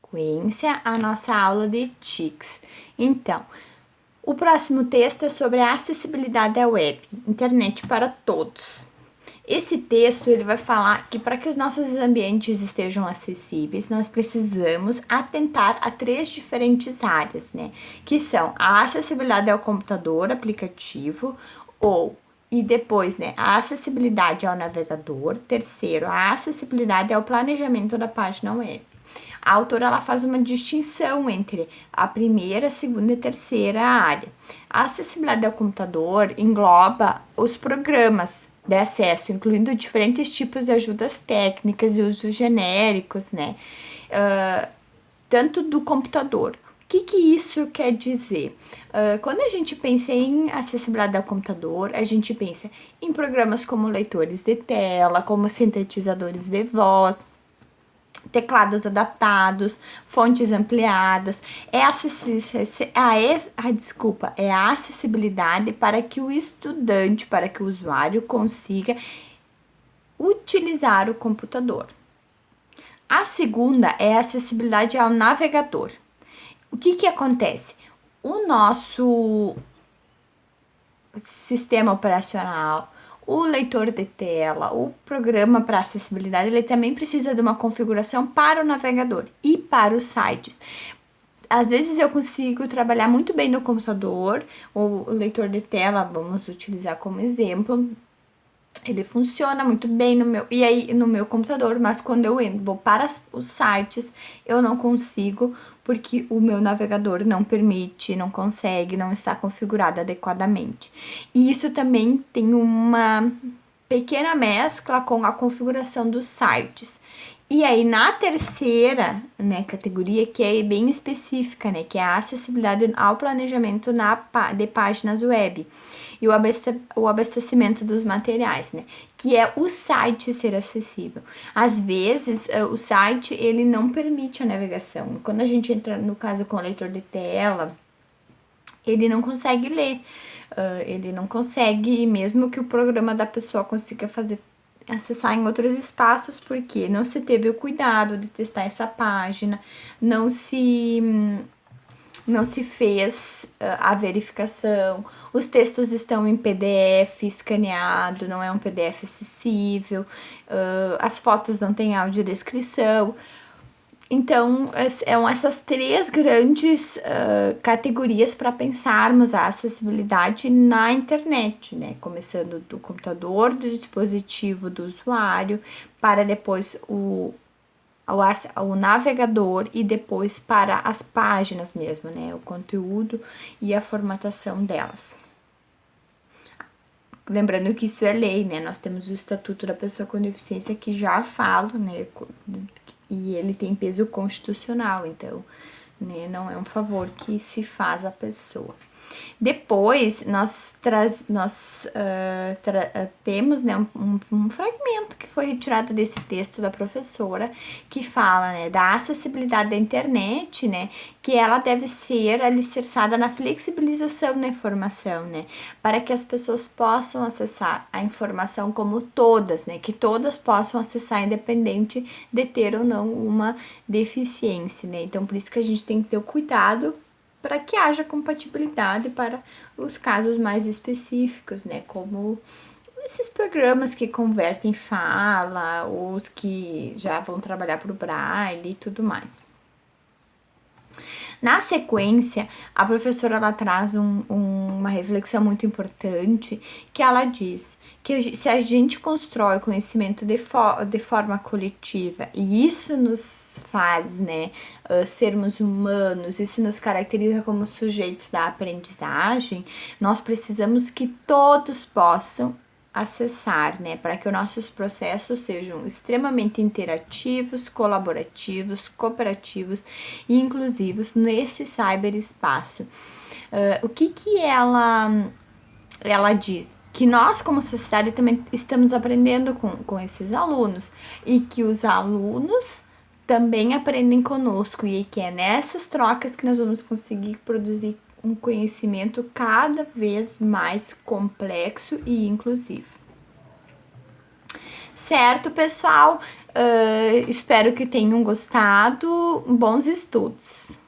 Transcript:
sequência à nossa aula de TICs. Então, o próximo texto é sobre a acessibilidade à web, internet para todos. Esse texto ele vai falar que para que os nossos ambientes estejam acessíveis, nós precisamos atentar a 3 diferentes áreas, né? Que são a acessibilidade ao computador, aplicativo, e depois, né, a acessibilidade ao navegador. Terceiro, a acessibilidade ao planejamento da página web. A autora ela faz uma distinção entre a primeira, segunda e terceira área. A acessibilidade ao computador engloba os programas de acesso, incluindo diferentes tipos de ajudas técnicas e usos genéricos, né? Tanto do computador. O que isso quer dizer? Quando a gente pensa em acessibilidade ao computador, a gente pensa em programas como leitores de tela, como sintetizadores de voz, teclados adaptados, fontes ampliadas. É a acessibilidade para que o estudante, para que o usuário consiga utilizar o computador. A segunda é a acessibilidade ao navegador. O que acontece? O nosso sistema operacional, o leitor de tela, o programa para acessibilidade, ele também precisa de uma configuração para o navegador e para os sites. Às vezes eu consigo trabalhar muito bem no computador, o leitor de tela, vamos utilizar como exemplo, ele funciona muito bem no meu computador, mas quando eu vou para os sites, eu não consigo, porque o meu navegador não permite, não consegue, não está configurado adequadamente. E isso também tem uma pequena mescla com a configuração dos sites. E aí, na terceira, né, categoria, que é bem específica, né, que é a acessibilidade ao planejamento de páginas web e o abastecimento dos materiais, né, que é o site ser acessível. Às vezes, o site, ele não permite a navegação. Quando a gente entra, no caso, com o leitor de tela, ele não consegue ler, ele não consegue, mesmo que o programa da pessoa consiga acessar em outros espaços, porque não se teve o cuidado de testar essa página, não se fez a verificação, os textos estão em PDF escaneado, não é um PDF acessível, as fotos não têm audiodescrição. Então, são essas 3 grandes categorias para pensarmos a acessibilidade na internet, né? Começando do computador, do dispositivo do usuário, para depois o navegador e depois para as páginas mesmo, né? O conteúdo e a formatação delas. Lembrando que isso é lei, né? Nós temos o Estatuto da Pessoa com Deficiência que já fala, né? E ele tem peso constitucional, então, né, não é um favor que se faz à pessoa. Depois, nós temos, né, um fragmento que foi retirado desse texto da professora, que fala, né, da acessibilidade da internet, né, que ela deve ser alicerçada na flexibilização da informação, né, para que as pessoas possam acessar a informação como todas, né, que todas possam acessar independente de ter ou não uma deficiência, né. Então, por isso que a gente tem que ter o cuidado para que haja compatibilidade para os casos mais específicos, né, como esses programas que convertem fala, os que já vão trabalhar para o Braille e tudo mais. Na sequência, a professora ela traz uma reflexão muito importante, que ela diz que se a gente constrói conhecimento de forma coletiva, e isso nos faz, né, sermos humanos, isso nos caracteriza como sujeitos da aprendizagem, nós precisamos que todos possam acessar, né, para que os nossos processos sejam extremamente interativos, colaborativos, cooperativos e inclusivos nesse cyberespaço. O que ela diz? Que nós, como sociedade, também estamos aprendendo com esses alunos e que os alunos também aprendem conosco e que é nessas trocas que nós vamos conseguir produzir um conhecimento cada vez mais complexo e inclusivo. Certo, pessoal? Espero que tenham gostado. Bons estudos!